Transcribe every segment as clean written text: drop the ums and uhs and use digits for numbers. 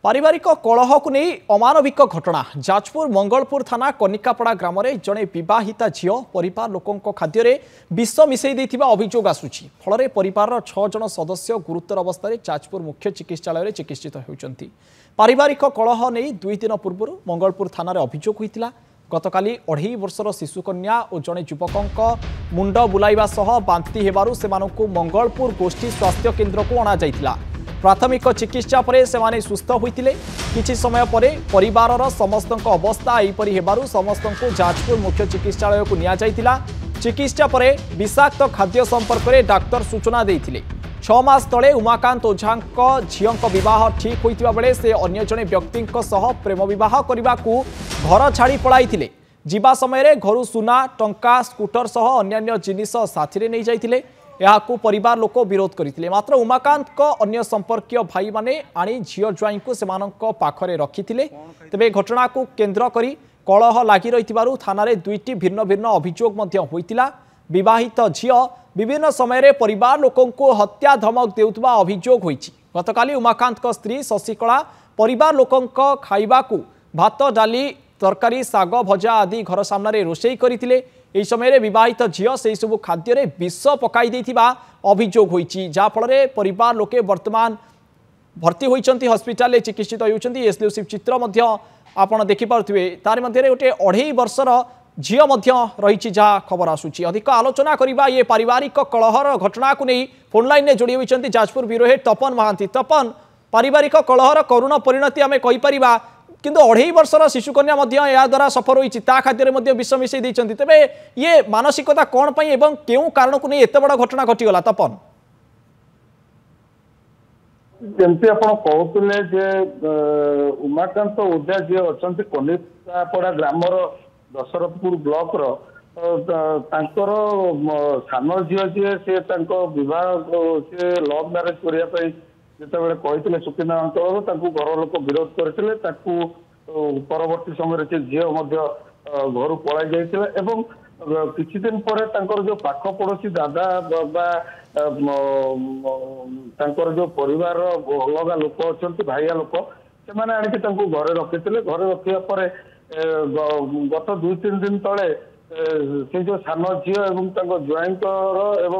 पारिवारिक कलह को नहीं अमानविक घटना जाजपुर मंगलपुर थाना कनिकापड़ा ग्राम में जड़े बहिता झील परिवार लोकों खाद्य विष मिसई अभियोग आसूची फल परिवार 6 जन सदस्य गुरुतर अवस्था जाजपुर मुख्य चिकित्सालय चिकित्सित होती पारिवारिक कलह नहीं 2 दिन पूर्व मंगलपुर थाना अभियोग होता गतकाली 2.5 वर्षर शिशुकन्या और जड़े युवकों मुंड बुलाइवा सह बांति हेबारु सेमानंकु मंगलपुर गोष्ठी स्वास्थ्य केन्द्र को अणा जाइतिला। प्राथमिक चिकित्सा पर से सुस्थ होते किछि समय पर परिवार समस्त अवस्था एपरी हेबारु समस्त जाजपुर मुख्य चिकित्सालय को निया जाइतिला। चिकित्सा पर विषाक्त खाद्य संपर्क में डाक्तर सूचना देते 6 मास तले उमाकांत ओझा झील विवाह ठीक होता बेले से अन्य जड़े व्यक्ति प्रेम विवाह करने को घर छाड़ी पलाई जीवा समय घर सुना टंका स्कूटर सह अन्य जिनिस साथी नहीं जाइतिले यहाकू परिवार लोक विरोध करते मात्र उमाकांत अन्य संपर्कीय भाई माने आनी झील ज्वाई को सेमानंक पाखरे रखिथिले। तेबे घटना को केन्द्र करी कलह लागी रहिथिबारु थाना 2टी भिन्न भिन्न अभियोग मध्य होइतिला। विवाहित झील विभिन्न समय परिवार लोकों को हत्या धमक देउतबा अभियोग होइछि। गतकाली उमाकांत स्त्री शशिकला परिवार लोकों खाइबाकू भात डाली तरकारी साग भजा आदि घर सामने रोषेई करथिले। एही समय विवाहित झील से सबु खाद्य विष पकाई देथिबा अभियोग होइछि जाफल परिवार लोके वर्तमान भर्ती होइछन्ति हॉस्पिटल चिकित्सित होइछन्ति। एक्सक्लूसिव चित्र मध्य आपण देखि पारुथिबे तार मध्य गोटे 2.5 वर्षर झील मध्य रही जहाँ खबर आसूची। अधिक आलोचना करबा ये पारिवारिक कलहर घटना को नहीं फोन लाइन में जोड़ी होइछन्ति जाजपुर ब्यूरो हेड तपन महांती। तपन पारिवारिक कलहर करुण परिणति आमे कहि परिबा किंतु 2.5 वर्षर शिशुकन्या या द्वारा सफर होती खाद्य विष मिसई देते तेरे ये मानसिकता कौन पाई एवं क्यों कारण को नहीं एत बड़ घटना घटीगला। तपन जमती आप कहते जे उमाकांत ओझा जी अच्छा कनिकापड़ा ग्रामर दशरथपुर ब्लॉक सान झील जी से विवाह से लव मैरेज करने जितेबाला कहते सुकिंदा अंचल घर लोक विरोध करते परवर्ती समय से झील घर पलाई जाइए किछि दिन पर जो पाख पड़ोसी दादा बाबा जो परिवार अलग लोक अच्छा भाइया लोक से आणिक घरे रखी घरे रखा पर गत 2-3 दिन तले से जो सान झील और ज्वाईंकर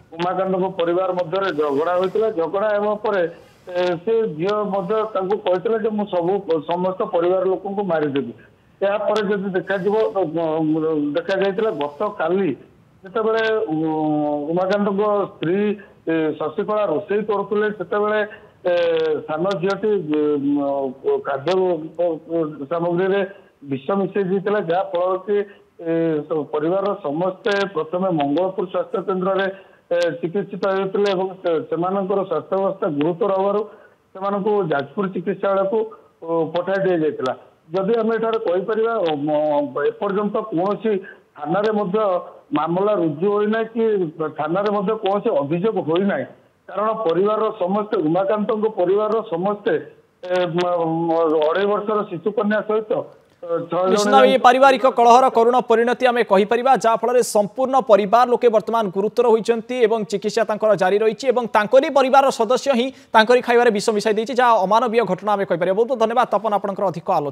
उमाकांत परिवार मध्य झगड़ा होता झगड़ा होगा से झील कहते मुझे सब समस्त परिवार लोक मारिदेवी यापर जब देखा देखा जाता गत काली जितेबाला उमाकांत स्त्री शशिकला रोषेई करुले से सान झीलटी खाद्य सामग्री विष मिसई देता जहाँफल कि परिवार समस्ते प्रथम मंगलपुर स्वास्थ्य केन्द्र में चिकित्सित होते स्वास्थ्य अवस्था गुरुतर हबार जाजपुर चिकित्सालय को पठाई दि जाता। जदि आम एपर एपर्यंत कौन थाना मामला रुजु होना कि थाना कौन अभियोग होना कारण परिवार समस्ते उमाकांत परिवार समस्ते 2.5 वर्षर शिशुकन्या सहित ये पारिवारिक कलहर करुण परिणति आम कहीपर जहाँफल संपूर्ण परिवार लोके वर्तमान गुरुतर होती चिकित्सा जारी रही परिवार सदस्य ही खाइबार विष मिसाई जहाँ अमानवीय घटना आम कहीपर। बहुत बहुत धन्यवाद तपन आपंकर अधिक आलोचना।